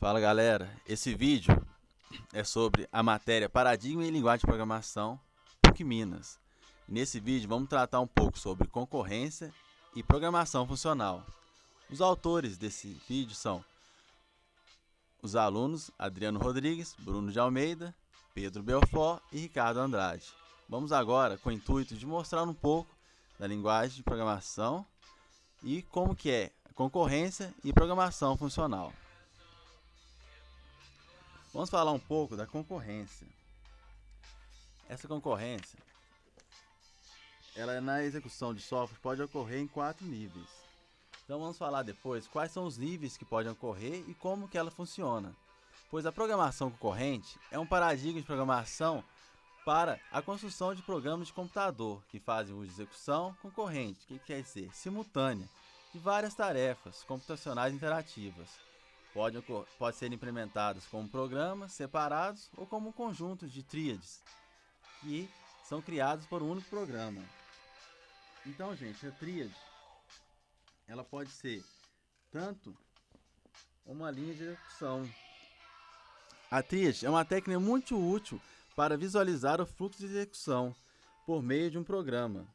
Fala galera, esse vídeo é sobre a matéria Paradigma e Linguagem de Programação, PUC Minas. Nesse vídeo vamos tratar um pouco sobre concorrência e programação funcional. Os autores desse vídeo são os alunos Adriano Rodrigues, Bruno de Almeida, Pedro Belfort e Ricardo Andrade. Vamos agora com o intuito de mostrar um pouco da linguagem de programação e como que é concorrência e programação funcional. Vamos falar um pouco da concorrência. Essa concorrência, ela na execução de software pode ocorrer em 4 níveis. Então vamos falar depois quais são os níveis que podem ocorrer e como que ela funciona. Pois a programação concorrente é um paradigma de programação para a construção de programas de computador que fazem uso de execução concorrente, que quer dizer simultânea, de várias tarefas computacionais interativas. Pode ser implementados como programas separados ou como um conjunto de tríades que são criados por um único programa. Então, gente, a tríade ela pode ser tanto uma linha de execução. A tríade é uma técnica muito útil para visualizar o fluxo de execução por meio de um programa.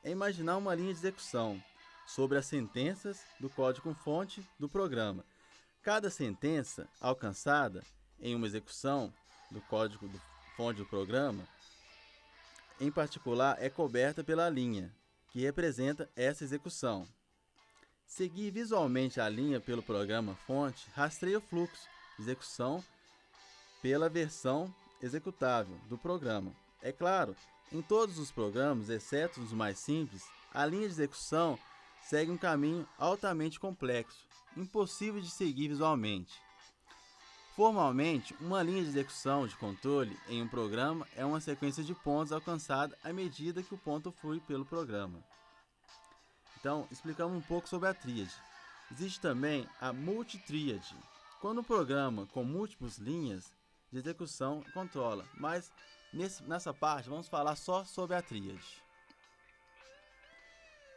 É imaginar uma linha de execução sobre as sentenças do código-fonte do programa. Cada sentença alcançada em uma execução do código-fonte do programa, em particular, é coberta pela linha, que representa essa execução. Seguir visualmente a linha pelo programa-fonte rastreia o fluxo de execução pela versão executável do programa. É claro, em todos os programas, exceto os mais simples, a linha de execução segue um caminho altamente complexo, impossível de seguir visualmente. Formalmente, uma linha de execução de controle em um programa é uma sequência de pontos alcançada à medida que o ponto flui pelo programa. Então, explicamos um pouco sobre a tríade. Existe também a multitríade, quando um programa com múltiplas linhas de execução controla, mas nessa parte vamos falar só sobre a tríade.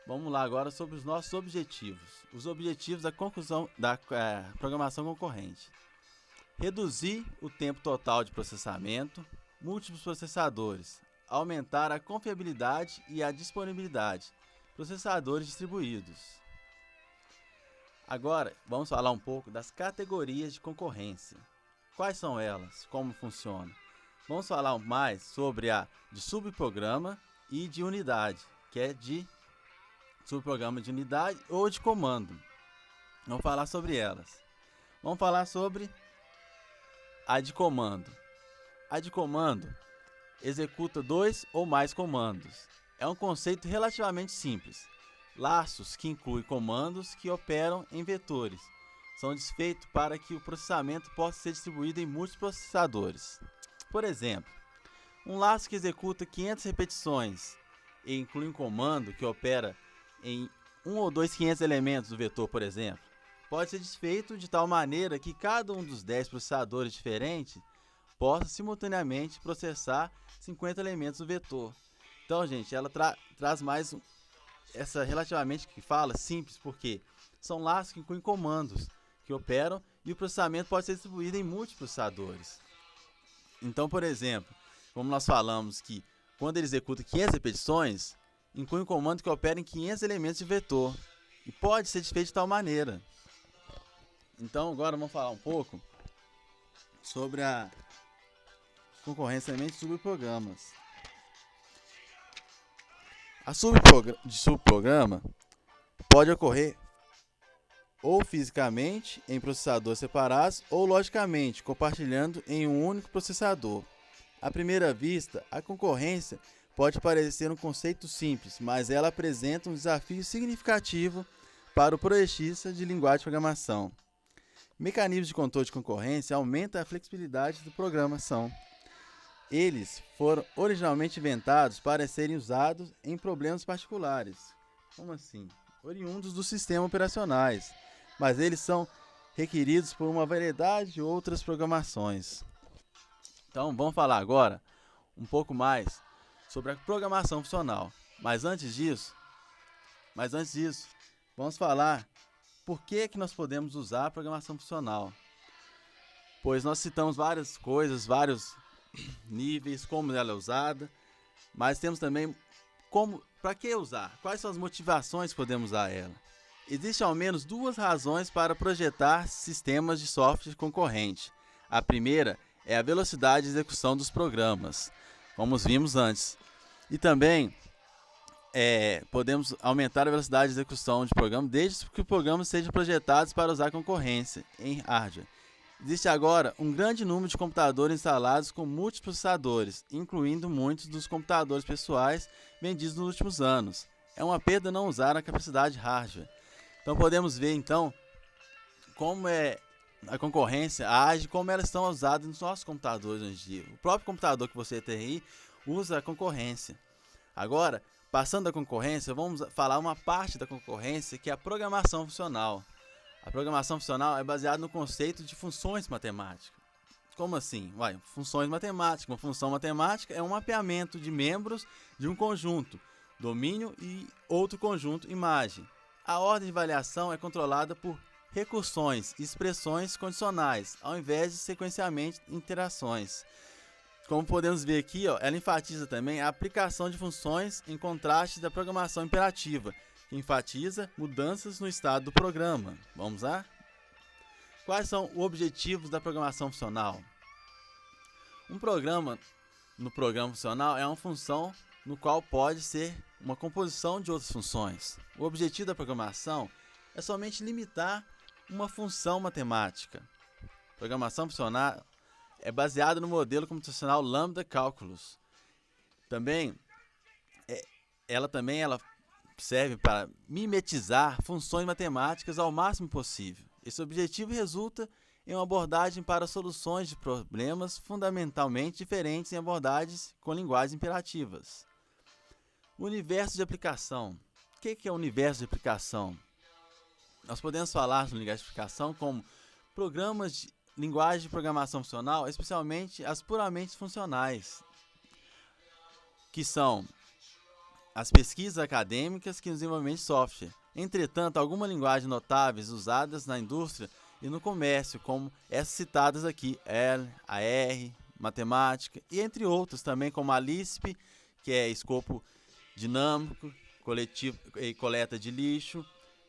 Vamos lá agora sobre os nossos objetivos. Os objetivos da conclusão da programação concorrente. Reduzir o tempo total de processamento, múltiplos processadores, aumentar a confiabilidade e a disponibilidade, processadores distribuídos. Agora, vamos falar um pouco das categorias de concorrência. Quais são elas? Como funciona? Vamos falar mais sobre a de subprograma e de unidade, que é de subprograma de unidade ou de comando. Vamos falar sobre elas. Vamos falar sobre a de comando. A de comando executa 2 ou mais comandos. É um conceito relativamente simples. Laços que incluem comandos que operam em vetores são desfeitos para que o processamento possa ser distribuído em múltiplos processadores. Por exemplo, um laço que executa 500 repetições e inclui um comando que opera em 1 ou 2 500 elementos do vetor, por exemplo, pode ser desfeito de tal maneira que cada um dos 10 processadores diferentes possa simultaneamente processar 50 elementos do vetor. Então, gente, ela traz mais essa relativamente que fala simples, porque são laços que incluem comandos que operam e o processamento pode ser distribuído em múltiplos processadores. Então, por exemplo, como nós falamos que quando ele executa 500 repetições, inclui um comando que opera em 500 elementos de vetor e pode ser desfeito de tal maneira. Então agora vamos falar um pouco sobre a concorrência de subprogramas. A subprograma pode ocorrer ou fisicamente em processadores separados ou logicamente compartilhando em um único processador. À primeira vista, a concorrência pode parecer um conceito simples, mas ela apresenta um desafio significativo para o projetista de linguagem de programação. Mecanismos de controle de concorrência aumentam a flexibilidade da programação. Eles foram originalmente inventados para serem usados em problemas particulares, como assim? Oriundos dos sistemas operacionais, mas eles são requeridos por uma variedade de outras programações. Então, vamos falar agora um pouco mais sobre a programação funcional. Mas antes disso, vamos falar por que nós podemos usar a programação funcional. pois nós citamos várias coisas, vários níveis, como ela é usada, mas temos também para que usar, quais são as motivações que podemos usar ela. Existem ao menos duas razões para projetar sistemas de software concorrente. A primeira é a velocidade de execução dos programas, como vimos antes. E também podemos aumentar a velocidade de execução de programas desde que os programas sejam projetados para usar concorrência em hardware. Existe agora um grande número de computadores instalados com multiprocessadores, incluindo muitos dos computadores pessoais vendidos nos últimos anos. É uma perda não usar a capacidade hardware. Então podemos ver então como a concorrência age, como elas estão usadas nos nossos computadores hoje em dia. O próprio computador que você tem aí usa a concorrência. Agora, passando da concorrência, vamos falar uma parte da concorrência que é a programação funcional. A programação funcional é baseada no conceito de funções matemáticas. Como assim? Funções matemáticas. Uma função matemática é um mapeamento de membros de um conjunto, domínio e outro conjunto, imagem. A ordem de variação é controlada por recursões e expressões condicionais, ao invés de sequenciamento de interações. Como podemos ver aqui, ela enfatiza também a aplicação de funções em contraste da programação imperativa, que enfatiza mudanças no estado do programa. Vamos lá? Quais são os objetivos da programação funcional? Um programa no programa funcional é uma função no qual pode ser uma composição de outras funções. O objetivo da programação é somente limitar uma função matemática. A programação funcional é baseada no modelo computacional Lambda Calculus. Ela serve para mimetizar funções matemáticas ao máximo possível. Esse objetivo resulta em uma abordagem para soluções de problemas fundamentalmente diferentes em abordagens com linguagens imperativas. O universo de aplicação. O que é o universo de aplicação? Nós podemos falar no universo de aplicação como programas de linguagem de programação funcional, especialmente as puramente funcionais, que são as pesquisas acadêmicas e o desenvolvimento de software. Entretanto, algumas linguagens notáveis usadas na indústria e no comércio, como essas citadas aqui, L, a R, matemática, e entre outros também, como a Lisp, que é escopo dinâmico, coletivo e coleta de lixo.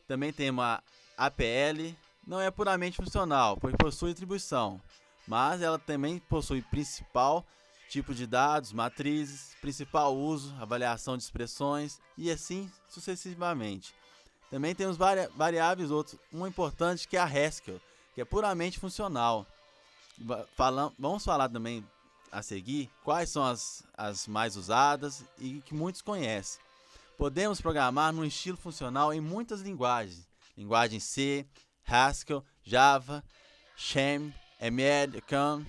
Também tem uma APL, não é puramente funcional, pois possui atribuição, mas ela também possui principal tipo de dados, matrizes, principal uso, avaliação de expressões e assim sucessivamente. Também temos variáveis outros, uma importante que é a Haskell, que é puramente funcional. Vamos falar também a seguir quais são as mais usadas e que muitos conhecem. Podemos programar no estilo funcional em muitas linguagens. Linguagem C, Haskell, Java, Sham, ML, CAM.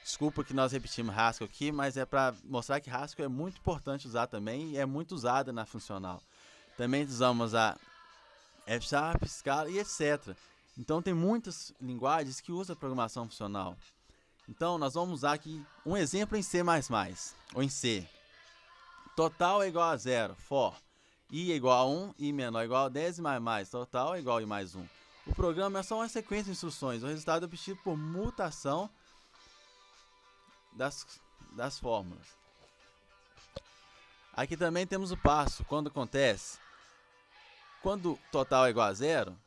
Desculpa que nós repetimos Haskell aqui, mas é para mostrar que Haskell é muito importante usar também e é muito usada na funcional. Também usamos a F#, Scala e etc. Então tem muitas linguagens que usam a programação funcional. Então nós vamos usar aqui um exemplo em C++, ou em C. Total é igual a 0, for. I é igual a 1, I menor é igual a 10 e mais, total é igual a I mais 1. O programa é só uma sequência de instruções, o resultado é obtido por mutação das fórmulas. Aqui também temos o passo, quando acontece. Quando total é igual a 0,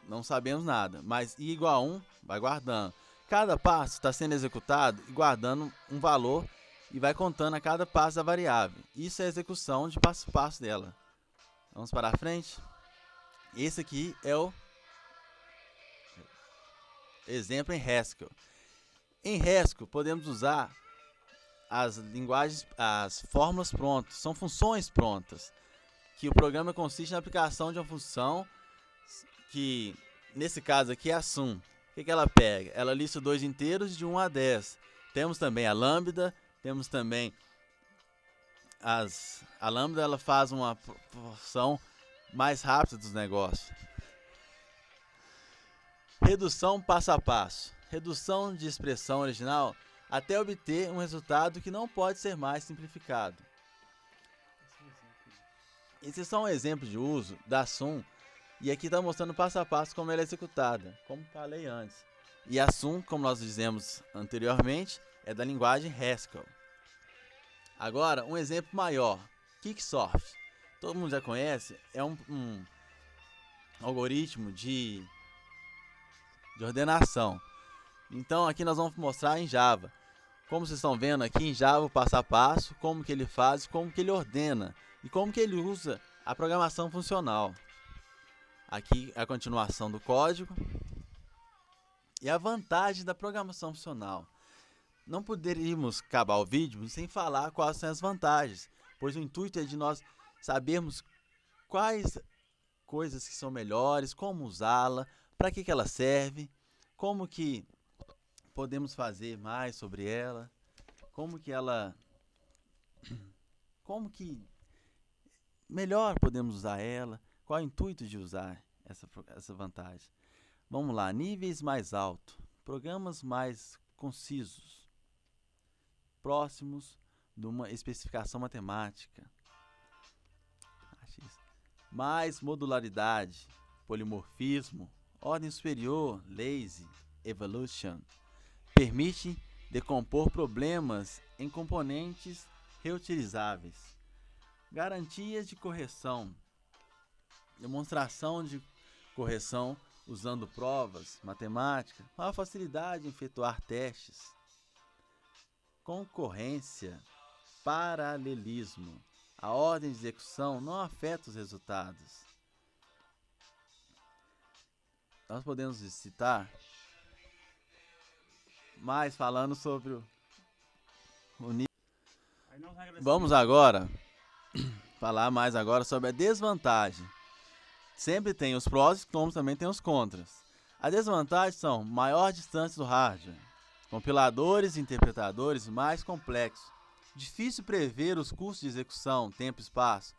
não sabemos nada, mas I igual a 1, vai guardando. Cada passo está sendo executado e guardando um valor e vai contando a cada passo da variável. Isso é a execução de passo a passo dela. Vamos para a frente. Esse aqui é o exemplo em Haskell. Em Haskell podemos usar as linguagens, as fórmulas prontas, são funções prontas, que o programa consiste na aplicação de uma função que, nesse caso aqui, é a sum. O que ela pega? Ela lista dois inteiros de 1 a 10. Temos também a lambda, temos também a lambda, ela faz uma porção mais rápida dos negócios. Redução passo a passo. Redução de expressão original até obter um resultado que não pode ser mais simplificado. Esse é só um exemplo de uso da sum, e aqui está mostrando passo a passo como ela é executada, como falei antes. E Assume, como nós dizemos anteriormente, é da linguagem Haskell. Agora, um exemplo maior, Quicksorт. Todo mundo já conhece, é um algoritmo de ordenação. Então aqui nós vamos mostrar em Java. Como vocês estão vendo aqui em Java, o passo a passo, como que ele faz, como que ele ordena e como que ele usa a programação funcional. Aqui a continuação do código e a vantagem da programação funcional. Não poderíamos acabar o vídeo sem falar quais são as vantagens, pois o intuito é de nós sabermos quais coisas que são melhores, como usá-la, para que ela serve, como que podemos fazer mais sobre ela, como que melhor podemos usar ela, qual é o intuito de usar essa vantagem. Vamos lá, níveis mais altos, programas mais concisos, próximos de uma especificação matemática, mais modularidade, polimorfismo, ordem superior, lazy, evolution, permite decompor problemas em componentes reutilizáveis, garantias de correção, demonstração de correção usando provas, matemática, a facilidade em efetuar testes, concorrência, paralelismo. A ordem de execução não afeta os resultados. Nós podemos citar mais falando sobre o nível. Vamos agora falar mais agora sobre a desvantagem. Sempre tem os prós, como também tem os contras. As desvantagens são maior distância do hardware, compiladores e interpretadores mais complexos, difícil prever os custos de execução, tempo e espaço.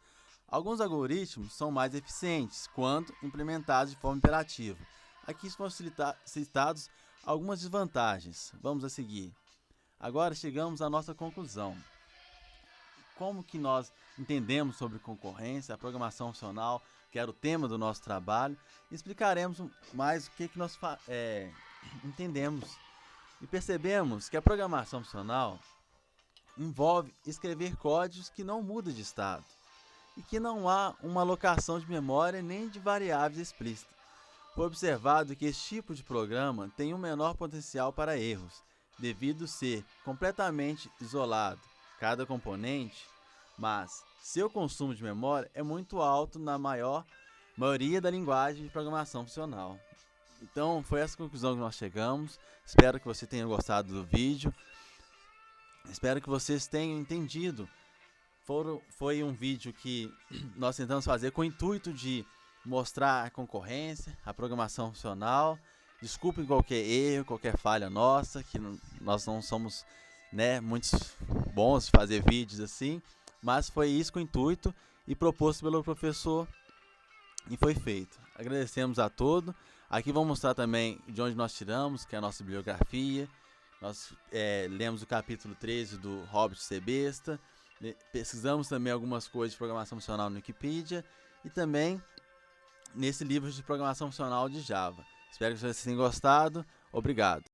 Alguns algoritmos são mais eficientes quando implementados de forma imperativa. Aqui estão citados algumas desvantagens. Vamos a seguir. Agora chegamos à nossa conclusão. Como que nós entendemos sobre concorrência, a programação funcional, que era o tema do nosso trabalho, explicaremos mais o que nós entendemos. E percebemos que a programação funcional envolve escrever códigos que não mudam de estado e que não há uma alocação de memória nem de variáveis explícitas. Foi observado que esse tipo de programa tem um menor potencial para erros, devido ser completamente isolado cada componente, mas seu consumo de memória é muito alto na maioria da linguagem de programação funcional. Então foi essa conclusão que nós chegamos. Espero que você tenha gostado do vídeo. Espero que vocês tenham entendido. Foi um vídeo que nós tentamos fazer com o intuito de mostrar a concorrência, a programação funcional. Desculpem qualquer erro, qualquer falha nossa, que nós não somos muito bons de fazer vídeos assim, mas foi isso com o intuito e proposto pelo professor e foi feito. Agradecemos a todos. Aqui vamos mostrar também de onde nós tiramos, que é a nossa bibliografia. Nós lemos o capítulo 13 do Hobbit Ser Besta, pesquisamos também algumas coisas de programação funcional no Wikipedia e também nesse livro de programação funcional de Java. Espero que vocês tenham gostado. Obrigado.